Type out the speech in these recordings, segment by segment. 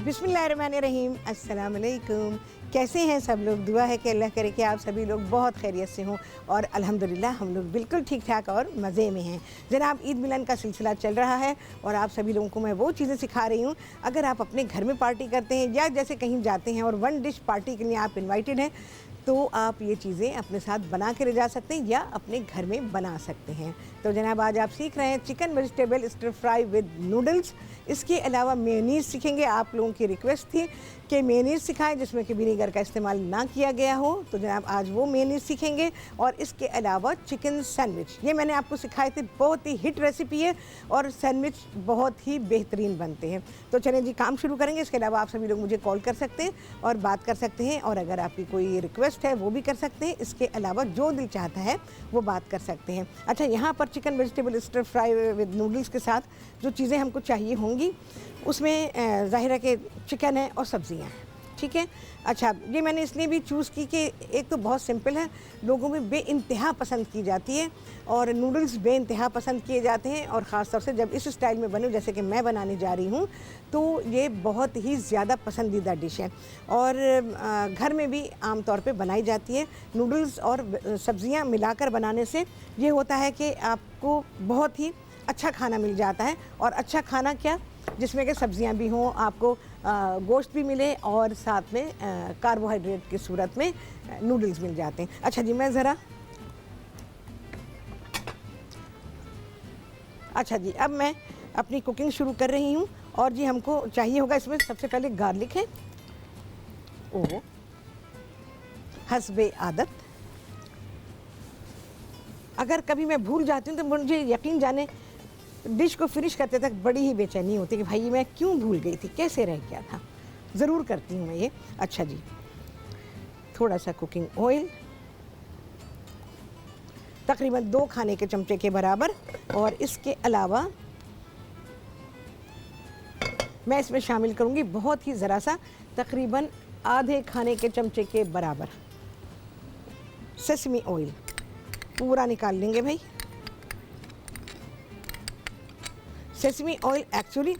बिस्मिल्लाहिर्रहमानिर्रहीम, अस्सलाम वालेकुम। कैसे हैं सब लोग? दुआ है कि अल्लाह करे कि आप सभी लोग बहुत खैरियत से हों और अल्हम्दुलिल्लाह हम लोग बिल्कुल ठीक ठाक और मज़े में हैं। जनाब, ईद मिलन का सिलसिला चल रहा है और आप सभी लोगों को मैं वो चीज़ें सिखा रही हूँ। अगर आप अपने घर में पार्टी करते हैं या जैसे कहीं जाते हैं और वन डिश पार्टी के लिए आप इन्वाइटेड हैं, तो आप ये चीज़ें अपने साथ बना के ले जा सकते हैं या अपने घर में बना सकते हैं। तो जनाब, आज आप सीख रहे हैं chicken vegetable stir fry with noodles. इसके अलावा मेयोनीज़ सीखेंगे। आप लोगों की रिक्वेस्ट थी कि मेयोनीज़ सिखाएं जिसमें कि विनेगर का इस्तेमाल ना किया गया हो, तो जनाब आज वो मेयोनीज़ सीखेंगे। और इसके अलावा चिकन सैंडविच, ये मैंने आपको सिखाए थे, बहुत ही हिट रेसिपी है और सैंडविच बहुत ही बेहतरीन बनते हैं। तो चलें जी, काम शुरू करेंगे। इसके अलावा आप सभी लोग मुझे कॉल कर सकते हैं और बात कर सकते हैं, और अगर आपकी कोई रिक्वेस्ट है वो भी कर सकते हैं। इसके अलावा जो दिल चाहता है वो बात कर सकते हैं। अच्छा, यहाँ पर chicken vegetable stir fry with noodles के साथ जो चीज़ें हमको चाहिए होंगी उसमें ज़ाहिर है कि चिकन है और सब्ज़ियाँ हैं, ठीक है। अच्छा, ये मैंने इसलिए भी चूज़ की कि एक तो बहुत सिंपल है, लोगों में बेइंतहा पसंद की जाती है और नूडल्स बेइंतहा पसंद किए जाते हैं, और ख़ास तौर से जब इस स्टाइल में बने जैसे कि मैं बनाने जा रही हूँ, तो ये बहुत ही ज़्यादा पसंदीदा डिश है और घर में भी आम तौर पे बनाई जाती है। नूडल्स और सब्ज़ियाँ मिलाकर बनाने से ये होता है कि आपको बहुत ही अच्छा खाना मिल जाता है। और अच्छा खाना क्या, जिसमें कि सब्जियां भी हों, आपको गोश्त भी मिले और साथ में कार्बोहाइड्रेट की सूरत में नूडल्स मिल जाते हैं। अच्छा जी, मैं ज़रा अच्छा जी, अब मैं अपनी कुकिंग शुरू कर रही हूँ। और जी हमको चाहिए होगा, इसमें सबसे पहले गार्लिक है, ओह हस्बे आदत। अगर कभी मैं भूल जाती हूँ तो मुझे यकीन जाने डिश को फिनिश करते तक बड़ी ही बेचैनी होती है कि भाई मैं क्यों भूल गई थी, कैसे रह गया था। ज़रूर करती हूँ मैं ये। अच्छा जी, थोड़ा सा कुकिंग ऑयल, तकरीबन 2 खाने के चमचे के बराबर, और इसके अलावा मैं इसमें शामिल करूँगी बहुत ही ज़रा सा, तकरीबन आधे खाने के चमचे के बराबर सेसमी ऑयल। पूरा निकाल लेंगे भाई। सेसमी ऑयल एक्चुअली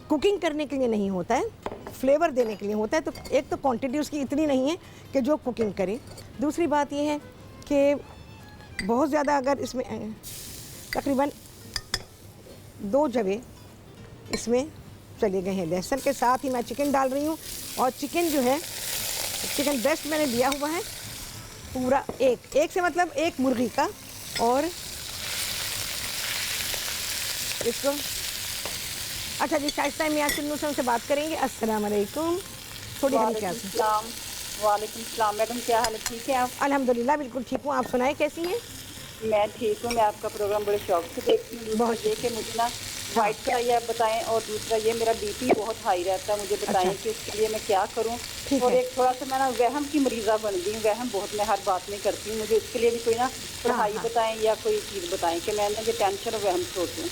कुकिंग करने के लिए नहीं होता है, फ्लेवर देने के लिए होता है। तो एक तो क्वांटिटी उसकी इतनी नहीं है कि जो कुकिंग करे। दूसरी बात यह है कि बहुत ज़्यादा अगर इसमें तकरीबन 2 जवे इसमें चले गए हैं। लहसुन के साथ ही मैं चिकन डाल रही हूँ, और चिकन जो है, चिकन ब्रेस्ट मैंने लिया हुआ है पूरा, एक से मतलब एक मुर्गी का। और इसको अच्छा जी, शाइस्ता मियाँ चुन्नू से उनसे बात करेंगे। अस्सलाम वालेकुम। थोड़ी हरी क्या से। वालेकुम सलाम मैडम, क्या हाल है? ठीक है आप? अल्हम्दुलिल्लाह बिल्कुल ठीक हूँ, आप सुनाएं कैसी हैं? मैं ठीक हूँ। मैं आपका प्रोग्राम बड़े शौक से देखती हूँ। बहुत ये कि मुझे ना वाइट का ये आप बताएं, और दूसरा ये मेरा बीपी बहुत हाई रहता है, मुझे बताएं कि उसके लिए मैं क्या करूँ। और एक थोड़ा सा मैं ना वहम की मरीज़ा बन गई हूँ, वहम बहुत मैं हर बात में करती हूँ। मुझे इसके लिए भी कोई ना पढ़ाई बताएं या कोई चीज़ बताएं कि मैं ना ये टेंशन और वहम छोड़ दूँ।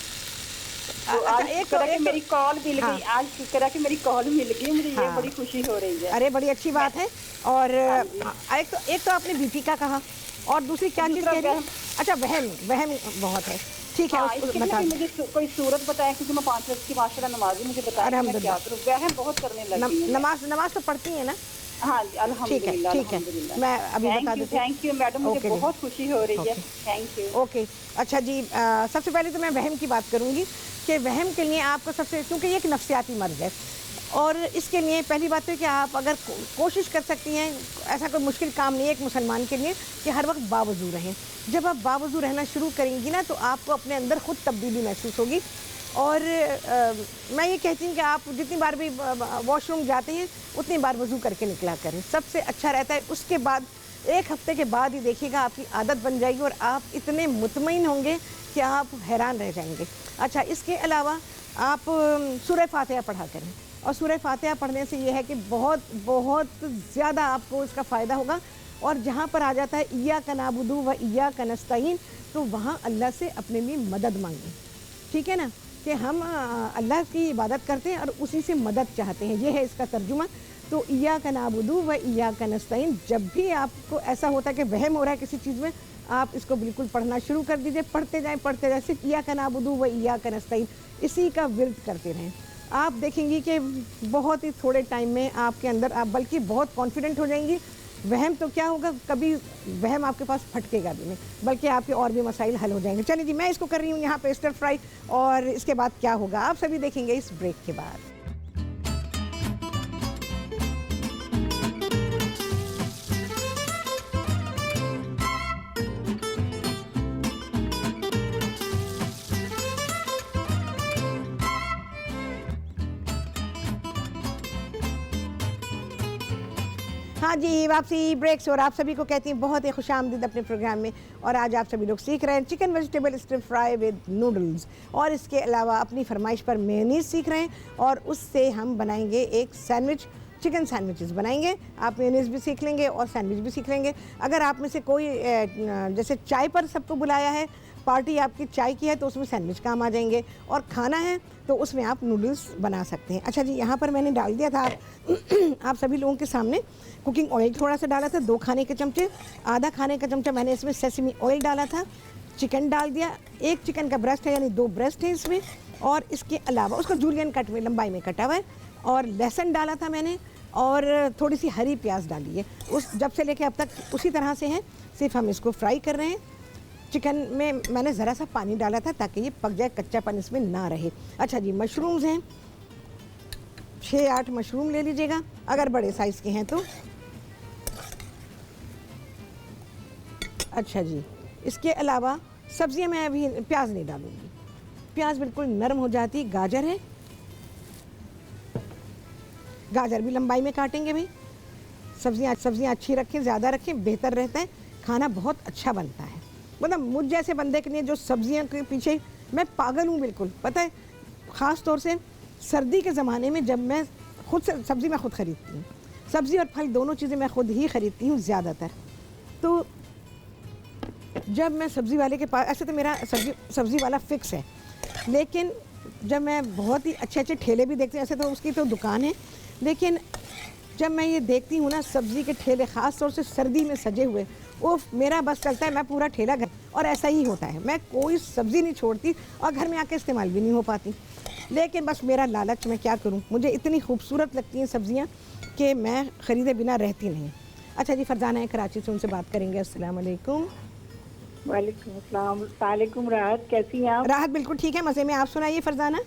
तो आज शुक्र है कि मेरी कॉल मिल गई, आज शुक्र है कि मेरी कॉल मिल गई, मुझे ये बड़ी खुशी हो रही है। अरे बड़ी अच्छी बात है। और एक तो आपने बीपी का कहा, और दूसरी क्या चीज़ कह रही हैं? अच्छा, वहम बहुत है, ठीक है। इसके लिए मुझे कोई सूरत बताएं, क्योंकि मैं 5 वक्त की माशाल्लाह नमाज़ी, मुझे बताएं मैं क्या करूं। वहम बहुत करने लगी हूं। नमाज तो पढ़ती है ना? हाँ जी, अल्हम्दुलिल्लाह। ठीक है, मैं अभी बता देती हूँ। थैंक यू मैडम, मुझे बहुत खुशी हो रही है। Thank you. ओके, अच्छा जी, सबसे पहले तो मैं वहम की बात करूँगी कि वहम के लिए आपको सबसे, क्योंकि ये एक नफ्सियाती मर्ज़ है, और इसके लिए पहली बात है कि आप अगर कोशिश कर सकती हैं, ऐसा कोई मुश्किल काम नहीं है एक मुसलमान के लिए कि हर वक्त बावजू रहें। जब आप बावजू रहना शुरू करेंगी ना, तो आपको अपने अंदर खुद तब्दीली महसूस होगी। और मैं ये कहती हूँ कि आप जितनी बार भी वॉशरूम जाते हैं उतनी बार वज़ू करके निकला करें, सबसे अच्छा रहता है। उसके बाद 1 हफ्ते के बाद ही देखिएगा आपकी आदत बन जाएगी और आप इतने मुतमईन होंगे कि आप हैरान रह जाएंगे। अच्छा, इसके अलावा आप सूरह फातिहा पढ़ा करें, और सूरह फातिहा पढ़ने से ये है कि बहुत बहुत ज़्यादा आपको इसका फ़ायदा होगा। और जहाँ पर आ जाता है इय्याका नअबुदु व इय्याका नस्तईन, तो वहाँ अल्लाह से अपने लिए मदद मांगें, ठीक है ना, कि हम अल्लाह की इबादत करते हैं और उसी से मदद चाहते हैं। ये है इसका तर्जुमा। तो इय्याका नअबुदु व इय्याका नस्तईन, जब भी आपको ऐसा होता है कि वहम हो रहा है किसी चीज़ में, आप इसको बिल्कुल पढ़ना शुरू कर दीजिए। पढ़ते जाएं, सिर्फ इय्याका नअबुदु व इय्याका नस्तईन, इसी का विर्द करते रहें। आप देखेंगी कि बहुत ही थोड़े टाइम में आपके अंदर आप बल्कि बहुत कॉन्फिडेंट हो जाएंगी। वहम तो क्या होगा, कभी वहम आपके पास फटकेगा भी नहीं, बल्कि आपके और भी मसाइल हल हो जाएंगे। चलिए जी, मैं इसको कर रही हूँ यहाँ पे स्टर फ्राई, और इसके बाद क्या होगा आप सभी देखेंगे इस ब्रेक के बाद। हाँ जी, वापसी ब्रेक्स, और आप सभी को कहती हैं बहुत ही खुशामदीद अपने प्रोग्राम में। और आज आप सभी लोग सीख रहे हैं chicken vegetable stir fry with noodles, और इसके अलावा अपनी फरमाइश पर मेयोनीज सीख रहे हैं, और उससे हम बनाएंगे एक सैंडविच, चिकन सैंडविचेस बनाएंगे। आप मेयोनीज भी सीख लेंगे और सैंडविच भी सीख लेंगे। अगर आप में से कोई जैसे चाय पर सबको बुलाया है, पार्टी आपकी चाय की है, तो उसमें सैंडविच काम आ जाएंगे, और खाना है तो उसमें आप नूडल्स बना सकते हैं। अच्छा जी, यहाँ पर मैंने डाल दिया था आप सभी लोगों के सामने कुकिंग ऑयल थोड़ा सा डाला था, 2 खाने के चमचे, आधा खाने का चमचा मैंने इसमें सेसमी ऑयल डाला था। चिकन डाल दिया, 1 चिकन का ब्रेस्ट है, यानी 2 ब्रेस्ट है इसमें, और इसके अलावा उसको जूलियन कट में लंबाई में कटा हुआ है, और लहसुन डाला था मैंने, और थोड़ी सी हरी प्याज डाली है। उस जब से लेके अब तक उसी तरह से है, सिर्फ हम इसको फ्राई कर रहे हैं। चिकन में मैंने ज़रा सा पानी डाला था ताकि ये पक जाए, कच्चापन इसमें ना रहे। अच्छा जी, मशरूम्स हैं, 6-8 मशरूम ले लीजिएगा अगर बड़े साइज़ के हैं तो। अच्छा जी, इसके अलावा सब्जियां मैं अभी प्याज नहीं डालूंगी, प्याज बिल्कुल नरम हो जाती। गाजर है, गाजर भी लंबाई में काटेंगे भाई। सब्जियां अच्छी रखें, ज़्यादा रखें, बेहतर रहता है, खाना बहुत अच्छा बनता है। मतलब मुझ जैसे बंदे के लिए जो सब्जियां के पीछे मैं पागल हूँ बिल्कुल, पता है। ख़ास तौर से सर्दी के ज़माने में जब मैं खुद से सब्ज़ी मैं खुद ख़रीदती हूँ, सब्ज़ी और फल दोनों चीज़ें मैं खुद ही ख़रीदती हूँ ज़्यादातर। तो जब मैं सब्ज़ी वाले के पास, ऐसे तो मेरा सब्ज़ी वाला फ़िक्स है, लेकिन जब मैं बहुत ही अच्छे अच्छे ठेले भी देखती हूँ, ऐसे तो उसकी तो दुकान है, लेकिन जब मैं ये देखती हूँ ना सब्ज़ी के ठेले ख़ास तौर से सर्दी में सजे हुए, वो मेरा बस चलता है मैं पूरा ठेला घर, और ऐसा ही होता है, मैं कोई सब्ज़ी नहीं छोड़ती और घर में आके इस्तेमाल भी नहीं हो पाती। लेकिन बस मेरा लालच, मैं क्या करूँ, मुझे इतनी खूबसूरत लगती हैं सब्ज़ियाँ कि मैं ख़रीदे बिना रहती नहीं। अच्छा जी, फरजाना है कराची से, उनसे बात करेंगे। अस्सलाम वालेकुम। वालेकुम अस्सलाम। वालेकुम। राहत, कैसी हैं आप? राहत बिल्कुल ठीक है, मज़े में। आप सुनाइए फरजाना।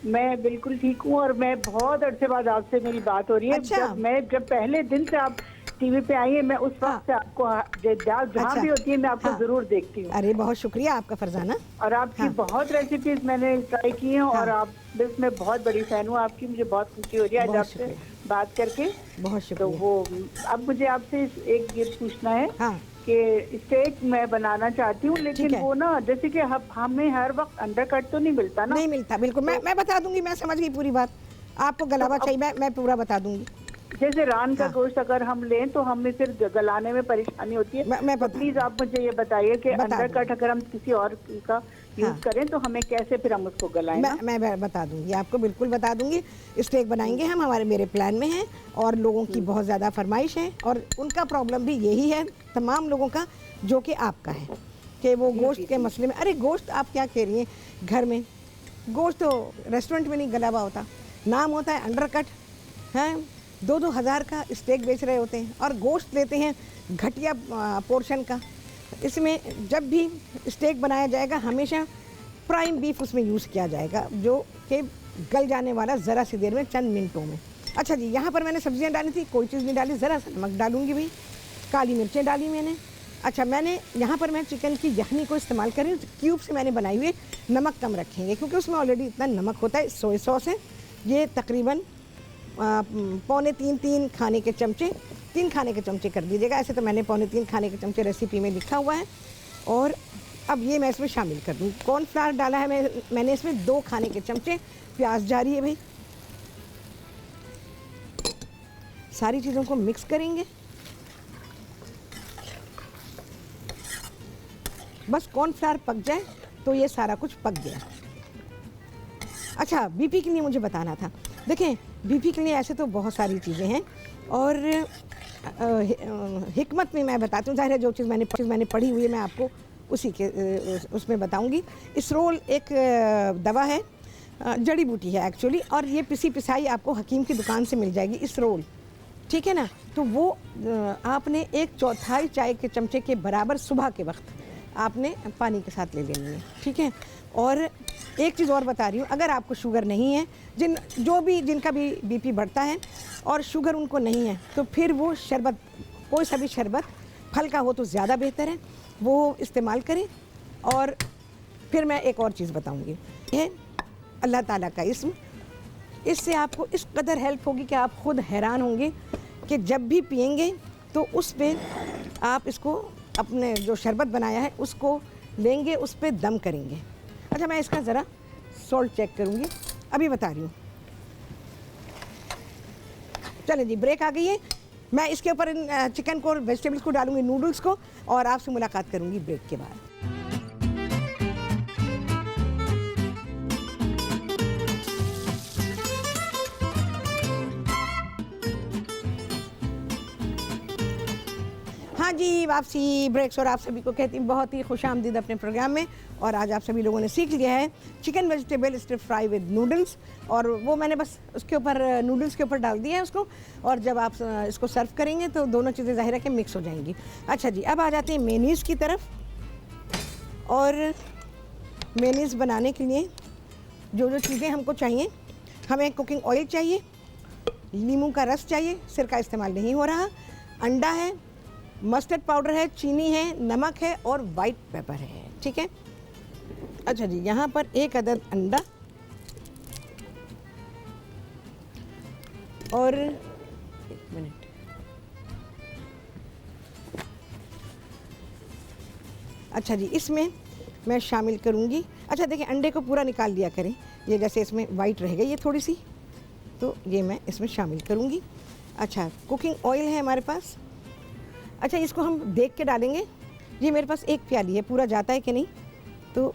मैं बिल्कुल ठीक हूँ, और मैं बहुत अरसे बाद आपसे मेरी बात हो रही है। अच्छा। जब पहले दिन से आप टीवी पे आई है, मैं उस वक्त से आपको जहाँ भी होती है मैं आपको जरूर देखती हूँ। अरे बहुत शुक्रिया आपका फरजाना। और आपकी बहुत रेसिपीज मैंने ट्राई की हैं, और आप बस मैं बहुत बड़ी फैन हूँ आपकी। मुझे बहुत खुशी हो रही है आज आपसे बात करके। बहुत शुक्रिया। तो वो अब मुझे आपसे एक ये पूछना है हाँ, कि स्टेक मैं बनाना चाहती हूँ, लेकिन वो ना जैसे कि हमें हर वक्त अंडर कट तो नहीं मिलता ना। नहीं मिलता, बिल्कुल। मैं बता दूंगी, मैं समझ गई पूरी बात। आपको गलावा चाहिए, मैं पूरा बता दूंगी। जैसे रान का गोश्त अगर हम लें तो हमें फिर गलाने में परेशानी होती है। मैं प्लीज आप मुझे ये बताइए कि अंडर कट अगर हम किसी और का यूज करें तो हमें कैसे फिर हम उसको गलाएं? मैं बता दूंगी आपको, बिल्कुल बता दूंगी। स्टेक बनाएंगे हम, मेरे प्लान में है, और लोगों की बहुत ज़्यादा फरमाइश है, और उनका प्रॉब्लम भी यही है तमाम लोगों का जो कि आपका है, कि वो गोश्त के मसले में। अरे गोश्त आप क्या कह रही हैं, घर में गोश्त तो रेस्टोरेंट में नहीं गला हुआ होता, नाम होता है अंडर कट है। 2-2 हज़ार का स्टेक बेच रहे होते हैं, और गोश्त लेते हैं घटिया पोर्शन का। इसमें जब भी स्टेक बनाया जाएगा हमेशा प्राइम बीफ उसमें यूज़ किया जाएगा, जो कि गल जाने वाला ज़रा सी देर में, चंद मिनटों में। अच्छा जी, यहाँ पर मैंने सब्जियाँ डाली थी, कोई चीज़ नहीं डाली, ज़रा सा नमक डालूंगी भाई, काली मिर्चें डाली मैंने। अच्छा, मैंने यहाँ पर मैं चिकन की यखनी को इस्तेमाल कर रही हूँ, क्यूब से मैंने बनाई हुई, नमक कम रखेंगे क्योंकि उसमें ऑलरेडी इतना नमक होता है। सोया सॉस है, ये तकरीबन 3.25 खाने के चमचे, 3 खाने के चमचे कर दीजिएगा। ऐसे तो मैंने 3.25 खाने के चमचे रेसिपी में लिखा हुआ है। और अब ये मैं इसमें शामिल कर दूँ। कॉर्नफ्लावर डाला है मैंने इसमें 2 खाने के चमचे। प्याज जारी है भाई, सारी चीज़ों को मिक्स करेंगे। बस कॉर्नफ्लावर पक जाए तो ये सारा कुछ पक गया। अच्छा, बीपी के लिए मुझे बताना था। देखें, बीपी के लिए ऐसे तो बहुत सारी चीज़ें हैं, और हिकमत में मैं बताती हूँ। ज़ाहिर है जो चीज़ मैंने पढ़ी हुई है मैं आपको उसी के उसमें बताऊँगी। इसरोल एक दवा है जड़ी बूटी है एक्चुअली, और ये पिसी पिसाई आपको हकीम की दुकान से मिल जाएगी इस रोल, ठीक है ना। तो वो आपने 1/4 चाय के चमचे के बराबर सुबह के वक्त आपने पानी के साथ ले लेनी है, ठीक है। और एक चीज़ और बता रही हूँ, अगर आपको शुगर नहीं है, जिनका भी बीपी बढ़ता है और शुगर उनको नहीं है, तो फिर वो शरबत, कोई सा भी शरबत फल का हो तो ज़्यादा बेहतर है, वो इस्तेमाल करें। और फिर मैं एक और चीज़ बताऊँगी, ये अल्लाह ताला का इस्म, इससे आपको इस कदर हेल्प होगी कि आप खुद हैरान होंगे कि जब भी पिएंगे तो उस पर आप इसको, अपने जो शरबत बनाया है उसको लेंगे, उस पर दम करेंगे। अच्छा, मैं इसका ज़रा सॉल्ट चेक करूँगी, अभी बता रही हूँ। चलें जी, ब्रेक आ गई है। मैं इसके ऊपर चिकन को और वेजिटेबल्स को डालूँगी, नूडल्स को, और आपसे मुलाकात करूँगी ब्रेक के बाद। हाँ जी, वापसी ब्रेक्स, और आप सभी को कहती हूँ बहुत ही खुशामदीद अपने प्रोग्राम में। और आज आप सभी लोगों ने सीख लिया है chicken vegetable stir fry with noodles, और वो मैंने बस उसके ऊपर, नूडल्स के ऊपर डाल दिया है उसको, और जब आप इसको सर्व करेंगे तो दोनों चीज़ें ज़ाहिर है कि मिक्स हो जाएंगी। अच्छा जी, अब आ जाते हैं मेनीज़ की तरफ। और मेनीज़ बनाने के लिए जो चीज़ें हमको चाहिए, हमें कुकिंग ऑयल चाहिए, नींबू का रस चाहिए, सिर का इस्तेमाल नहीं हो रहा, अंडा है, मस्टर्ड पाउडर है, चीनी है, नमक है और वाइट पेपर है, ठीक है। अच्छा जी, यहाँ पर 1 अदद अंडा और 1 मिनट, अच्छा जी, इसमें मैं शामिल करूँगी, अच्छा देखिए, अंडे को पूरा निकाल लिया करें, ये जैसे इसमें वाइट रह गई है थोड़ी सी, तो ये मैं इसमें शामिल करूँगी। अच्छा, कुकिंग ऑयल है हमारे पास। अच्छा, इसको हम देख के डालेंगे, ये मेरे पास 1 प्याली है, पूरा जाता है कि नहीं, तो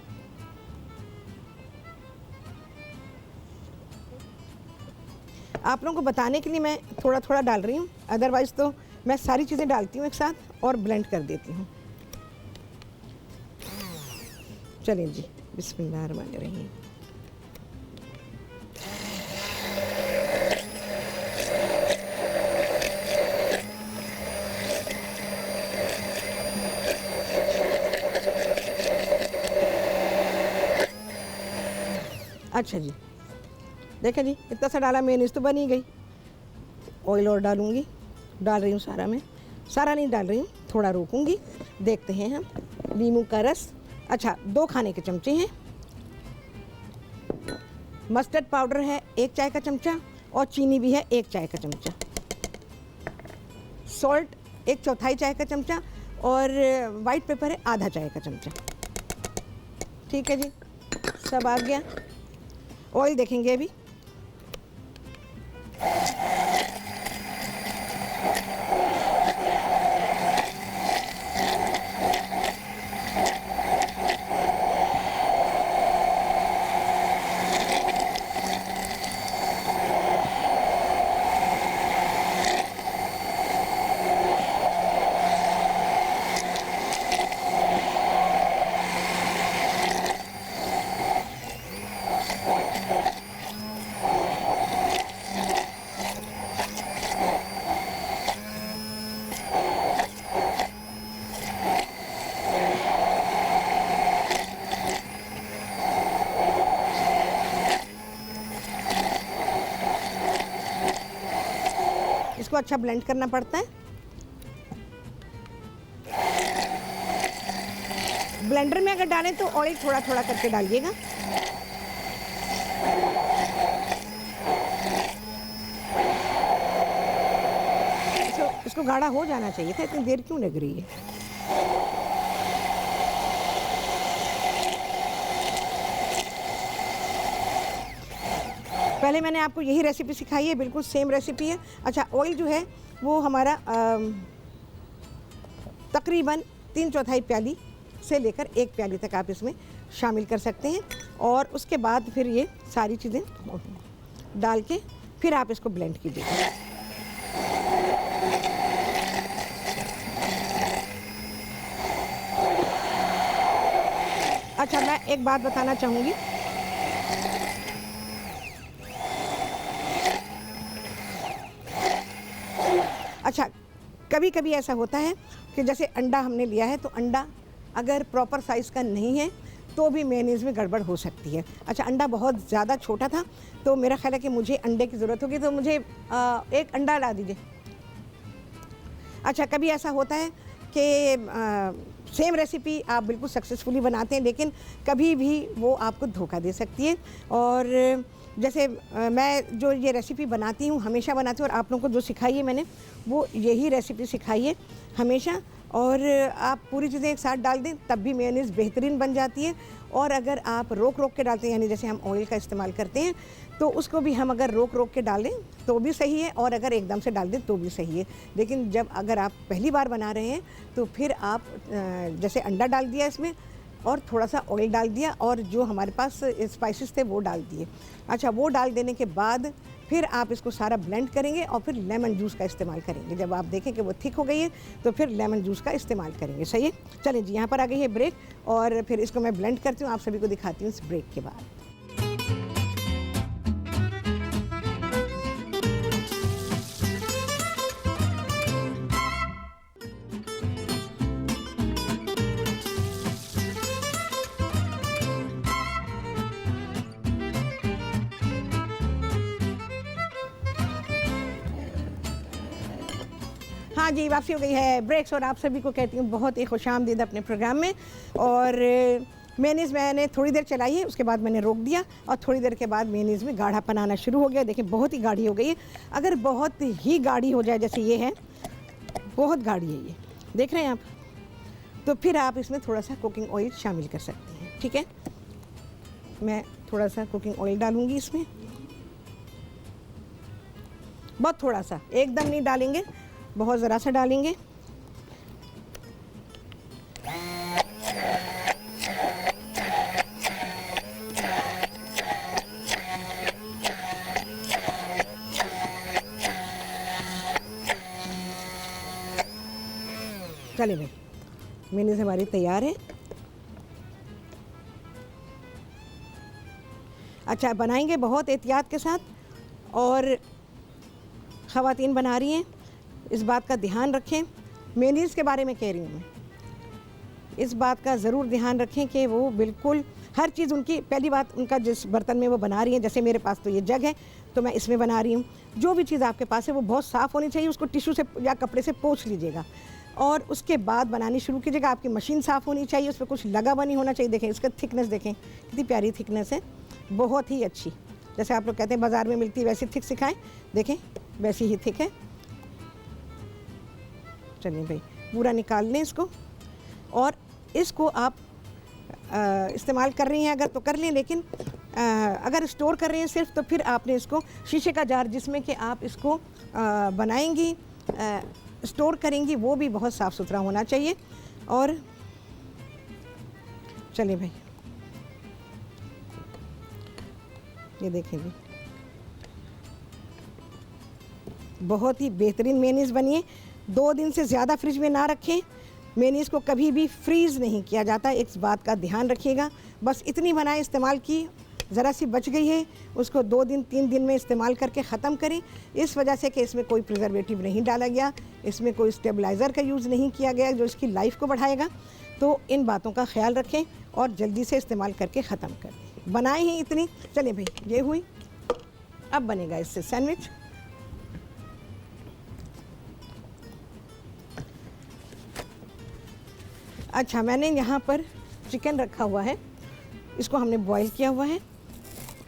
आप लोगों को बताने के लिए मैं थोड़ा थोड़ा डाल रही हूँ, अदरवाइज़ तो मैं सारी चीज़ें डालती हूँ एक साथ और ब्लेंड कर देती हूँ। चलिए जी, बिस्मिल्लाहिर्रहमानिर्रहीम। अच्छा जी, देखें जी, इतना सा डाला, मेयोनीज़ तो बन ही गई। ऑयल और डालूँगी, डाल रही हूँ सारा, में सारा नहीं डाल रही हूँ, थोड़ा रोकूँगी, देखते हैं हम। नींबू का रस, अच्छा 2 खाने के चमचे हैं, मस्टर्ड पाउडर है 1 चाय का चमचा, और चीनी भी है 1 चाय का चमचा, सॉल्ट 1/4 चाय का चमचा, और वाइट पेपर है आधा चाय का चमचा, ठीक है जी, सब आ गया। ऑयल देखेंगे अभी, इसको अच्छा ब्लेंड करना पड़ता है। ब्लेंडर में अगर डालें तो ऑयल थोड़ा थोड़ा करके डालिएगा। इसको गाढ़ा हो जाना चाहिए था, इतनी देर क्यों लग रही है। पहले मैंने आपको यही रेसिपी सिखाई है, बिल्कुल सेम रेसिपी है। अच्छा, ऑयल जो है वो हमारा तकरीबन 3/4 प्याली से लेकर 1 प्याली तक आप इसमें शामिल कर सकते हैं, और उसके बाद फिर ये सारी चीज़ें डाल के फिर आप इसको ब्लेंड कीजिए। अच्छा, मैं एक बात बताना चाहूँगी, कभी कभी ऐसा होता है कि जैसे अंडा हमने लिया है तो अंडा अगर प्रॉपर साइज़ का नहीं है तो भी मेयोनीज़ में गड़बड़ हो सकती है। अच्छा, अंडा बहुत ज़्यादा छोटा था तो मेरा ख्याल है कि मुझे अंडे की ज़रूरत होगी, तो मुझे एक अंडा ला दीजिए। अच्छा, कभी ऐसा होता है कि सेम रेसिपी आप बिल्कुल सक्सेसफुली बनाते हैं लेकिन कभी भी वो आपको धोखा दे सकती है। और जैसे मैं जो ये रेसिपी बनाती हूँ, हमेशा बनाती हूँ, और आप लोगों को जो सिखाई है मैंने वो यही रेसिपी सिखाई है हमेशा। और आप पूरी चीज़ें एक साथ डाल दें तब भी मेयोनीज़ बेहतरीन बन जाती है। और अगर आप रोक रोक के डालते हैं, यानी जैसे हम ऑयल का इस्तेमाल करते हैं, तो उसको भी हम अगर रोक रोक के डालें तो भी सही है, और अगर एकदम से डाल दें तो भी सही है। लेकिन जब अगर आप पहली बार बना रहे हैं तो फिर आप जैसे अंडा डाल दिया इसमें और थोड़ा सा ऑयल डाल दिया और जो हमारे पास स्पाइसेस थे वो डाल दिए। अच्छा, वो डाल देने के बाद फिर आप इसको सारा ब्लेंड करेंगे और फिर लेमन जूस का इस्तेमाल करेंगे। जब आप देखें कि वो थिक हो गई है तो फिर लेमन जूस का इस्तेमाल करेंगे। सही है। चलिए जी, यहाँ पर आ गई है ब्रेक और फिर इसको मैं ब्लेंड करती हूँ, आप सभी को दिखाती हूँ इस ब्रेक के बाद। हाँ जी, वापसी हो गई है ब्रेक्स, और आप सभी को कहती हूँ बहुत ही खुशामदीद अपने प्रोग्राम में। और मेयोनीज़ मैंने थोड़ी देर चलाई है, उसके बाद मैंने रोक दिया और थोड़ी देर के बाद मेयोनीज़ में गाढ़ापन आना शुरू हो गया। देखिए बहुत ही गाढ़ी हो गई है। अगर बहुत ही गाढ़ी हो जाए, जैसे ये है, बहुत गाढ़ी है ये, देख रहे हैं आप, तो फिर आप इसमें थोड़ा सा कुकिंग ऑयल शामिल कर सकते हैं। ठीक है, मैं थोड़ा सा कुकिंग ऑयल डालूँगी इसमें, बहुत थोड़ा सा, एकदम नहीं डालेंगे, बहुत ज़रा सा डालेंगे। चलिए भाई, मेयोनीज़ हमारी तैयार है। अच्छा, बनाएंगे बहुत एहतियात के साथ, और ख़वातीन बना रही हैं, इस बात का ध्यान रखें। मेयोनीज़ के बारे में कह रही हूँ मैं, इस बात का ज़रूर ध्यान रखें कि वो बिल्कुल हर चीज़ उनकी, पहली बात उनका जिस बर्तन में वो बना रही हैं, जैसे मेरे पास तो ये जग है तो मैं इसमें बना रही हूँ। जो भी चीज़ आपके पास है वो बहुत साफ़ होनी चाहिए, उसको टिश्यू से या कपड़े से पोंछ लीजिएगा और उसके बाद बनानी शुरू कीजिएगा। आपकी मशीन साफ़ होनी चाहिए, उस पर कुछ लगा हुआ नहीं होना चाहिए। देखें इसका थिकनेस, देखें कितनी प्यारी थिकनेस है, बहुत ही अच्छी। जैसे आप लोग कहते हैं बाज़ार में मिलती है वैसी थिक सिखाएं, देखें वैसी ही थिक है। चलिए भाई, पूरा निकाल लें इसको, और इसको आप इस्तेमाल कर रही हैं अगर तो कर लें, लेकिन अगर स्टोर कर रही हैं सिर्फ, तो फिर आपने इसको शीशे का जार जिसमें कि आप इसको बनाएंगी, स्टोर करेंगी, वो भी बहुत साफ़ सुथरा होना चाहिए। और चलिए भाई, ये देखें भी, बहुत ही बेहतरीन मेयोनीज़ बनी है। 2 दिन से ज़्यादा फ्रिज में ना रखें, मेयोनीज़ को कभी भी फ्रीज़ नहीं किया जाता, इस बात का ध्यान रखिएगा। बस इतनी बनाए, इस्तेमाल की, ज़रा सी बच गई है, उसको 2 दिन 3 दिन में इस्तेमाल करके ख़त्म करें। इस वजह से कि इसमें कोई प्रिजर्वेटिव नहीं डाला गया, इसमें कोई स्टेबलाइज़र का यूज़ नहीं किया गया जो इसकी लाइफ को बढ़ाएगा। तो इन बातों का ख्याल रखें और जल्दी से इस्तेमाल करके ख़त्म कर दें। बनाए ही इतनी। चलिए भाई, ये हुई, अब बनेगा इससे सैंडविच। अच्छा, मैंने यहाँ पर चिकन रखा हुआ है, इसको हमने बॉईल किया हुआ है,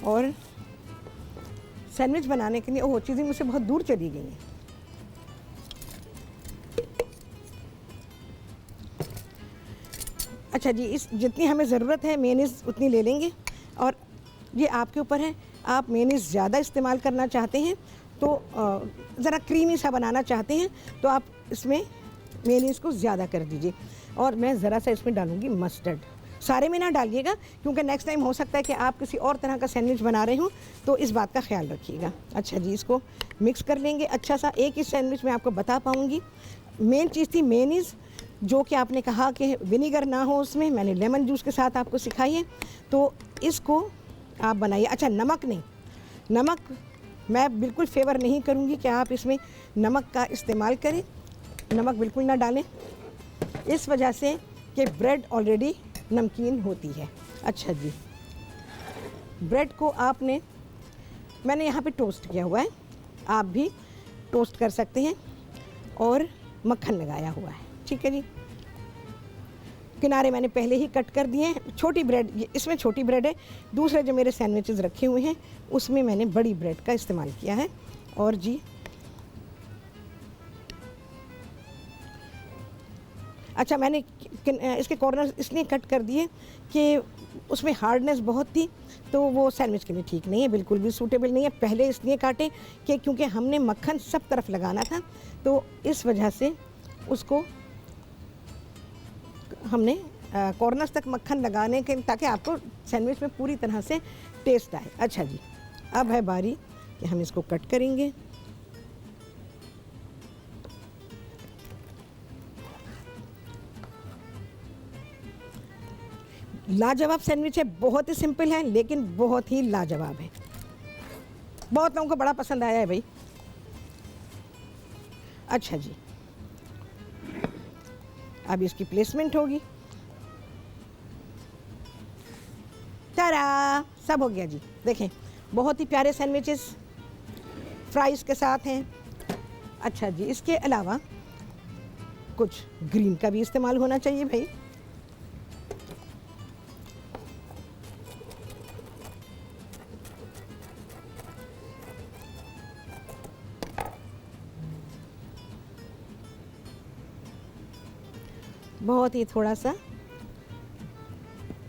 और सैंडविच बनाने के लिए, ओह चीज़ें मुझसे बहुत दूर चली गई हैं। अच्छा जी, इस जितनी हमें ज़रूरत है मेयोनीज़ उतनी ले लेंगे, और ये आपके ऊपर है। आप मेयोनीज़ ज़्यादा इस्तेमाल करना चाहते हैं तो ज़रा क्रीमी सा बनाना चाहते हैं तो आप इसमें मेयोनीज़ को ज़्यादा कर दीजिए। और मैं ज़रा सा इसमें डालूँगी मस्टर्ड, सारे में ना डालिएगा क्योंकि नेक्स्ट टाइम हो सकता है कि आप किसी और तरह का सैंडविच बना रहे हो, तो इस बात का ख्याल रखिएगा। अच्छा जी, इसको मिक्स कर लेंगे अच्छा सा। एक ही सैंडविच में आपको बता पाऊँगी। मेन चीज़ थी मेयोनीज़, जो कि आपने कहा कि विनीगर ना हो उसमें, मैंने लेमन जूस के साथ आपको सिखाई है, तो इसको आप बनाइए। अच्छा, नमक नहीं, नमक मैं बिल्कुल फेवर नहीं करूँगी कि आप इसमें नमक का इस्तेमाल करें। नमक बिल्कुल ना डालें, इस वजह से कि ब्रेड ऑलरेडी नमकीन होती है। अच्छा जी, ब्रेड को मैंने यहाँ पे टोस्ट किया हुआ है, आप भी टोस्ट कर सकते हैं, और मक्खन लगाया हुआ है। ठीक है जी, किनारे मैंने पहले ही कट कर दिए हैं। छोटी ब्रेड, इसमें छोटी ब्रेड है, दूसरे जो मेरे सैंडविचेस रखे हुए हैं उसमें मैंने बड़ी ब्रेड का इस्तेमाल किया है। और जी अच्छा, मैंने इसके कॉर्नर इसलिए कट कर दिए कि उसमें हार्डनेस बहुत थी, तो वो सैंडविच के लिए ठीक नहीं है, बिल्कुल भी सूटेबल नहीं है। पहले इसलिए काटे कि क्योंकि हमने मक्खन सब तरफ लगाना था, तो इस वजह से उसको हमने कॉर्नर्स तक मक्खन लगाने के, ताकि आपको सैंडविच में पूरी तरह से टेस्ट आए। अच्छा जी, अब है बारी कि हम इसको कट करेंगे। लाजवाब सैंडविच है, बहुत ही सिंपल है लेकिन बहुत ही लाजवाब है। बहुत लोगों को बड़ा पसंद आया है भाई। अच्छा जी, अब इसकी प्लेसमेंट होगी। तारा, सब हो गया जी। देखें, बहुत ही प्यारे सैंडविचेस फ्राइज़ के साथ हैं। अच्छा जी, इसके अलावा कुछ ग्रीन का भी इस्तेमाल होना चाहिए भाई। बहुत ही थोड़ा सा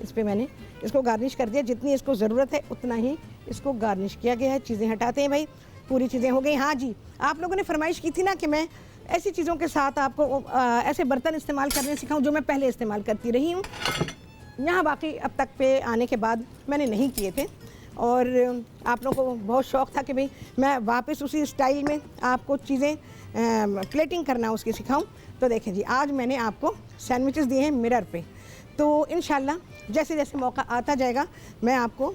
इस पे मैंने इसको गार्निश कर दिया, जितनी इसको ज़रूरत है उतना ही इसको गार्निश किया गया है। चीज़ें हटाते हैं भाई, पूरी चीज़ें हो गई। हाँ जी, आप लोगों ने फरमाइश की थी ना कि मैं ऐसी चीज़ों के साथ आपको ऐसे बर्तन इस्तेमाल करने सिखाऊं जो मैं पहले इस्तेमाल करती रही हूँ। यहाँ बाकी अब तक पे आने के बाद मैंने नहीं किए थे, और आप लोगों को बहुत शौक़ था कि भाई मैं वापस उसी स्टाइल में आपको चीज़ें प्लेटिंग करना उसकी सिखाऊं। तो देखें जी, आज मैंने आपको सैंडविचेस दिए हैं मिरर पे, तो इंशाल्लाह जैसे जैसे मौका आता जाएगा मैं आपको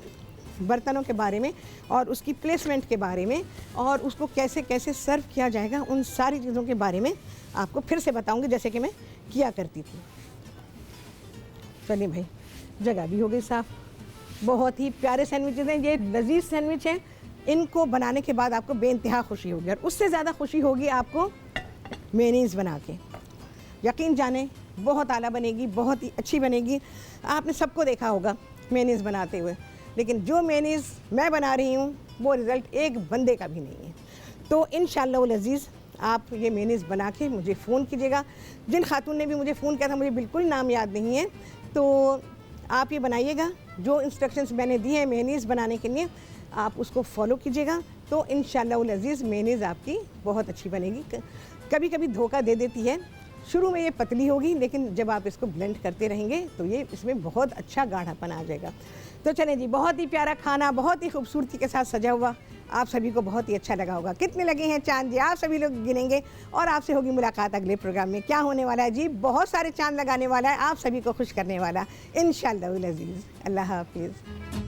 बर्तनों के बारे में और उसकी प्लेसमेंट के बारे में और उसको कैसे कैसे सर्व किया जाएगा, उन सारी चीज़ों के बारे में आपको फिर से बताऊंगी, जैसे कि मैं किया करती थी। चलिए भाई, जगह भी हो गई साफ़। बहुत ही प्यारे सैंडविचेस हैं, ये लजीज सैंडविच हैं। इनको बनाने के बाद आपको बेइंतहा खुशी होगी, और उससे ज़्यादा खुशी होगी आपको मेयोनीज़ बना के। यकीन जाने बहुत आला बनेगी, बहुत ही अच्छी बनेगी। आपने सबको देखा होगा मेयोनीज़ बनाते हुए, लेकिन जो मेयोनीज़ मैं बना रही हूँ वो रिज़ल्ट एक बंदे का भी नहीं है। तो इंशाअल्लाह अज़ीज़ आप ये मेयोनीज़ बना के मुझे फ़ोन कीजिएगा। जिन खातून ने भी मुझे फ़ोन किया था, मुझे बिल्कुल नाम याद नहीं है, तो आप ये बनाइएगा। जो इंस्ट्रक्शंस मैंने दिए हैं मेयोनीज़ बनाने के लिए, आप उसको फॉलो कीजिएगा, तो इंशाअल्लाह अज़ीज़ मेयोनीज़ आपकी बहुत अच्छी बनेगी। कभी कभी धोखा दे देती है, शुरू में ये पतली होगी, लेकिन जब आप इसको ब्लेंड करते रहेंगे तो ये इसमें बहुत अच्छा गाढ़ापन आ जाएगा। तो चलें जी, बहुत ही प्यारा खाना, बहुत ही खूबसूरती के साथ सजा हुआ, आप सभी को बहुत ही अच्छा लगा होगा। कितने लगे हैं चांद जी, आप सभी लोग गिनेंगे, और आपसे होगी मुलाकात अगले प्रोग्राम में। क्या होने वाला है जी, बहुत सारे चांद लगाने वाला है, आप सभी को खुश करने वाला, इंशाअल्लाह अज़ीज़। अल्लाह हाफिज़।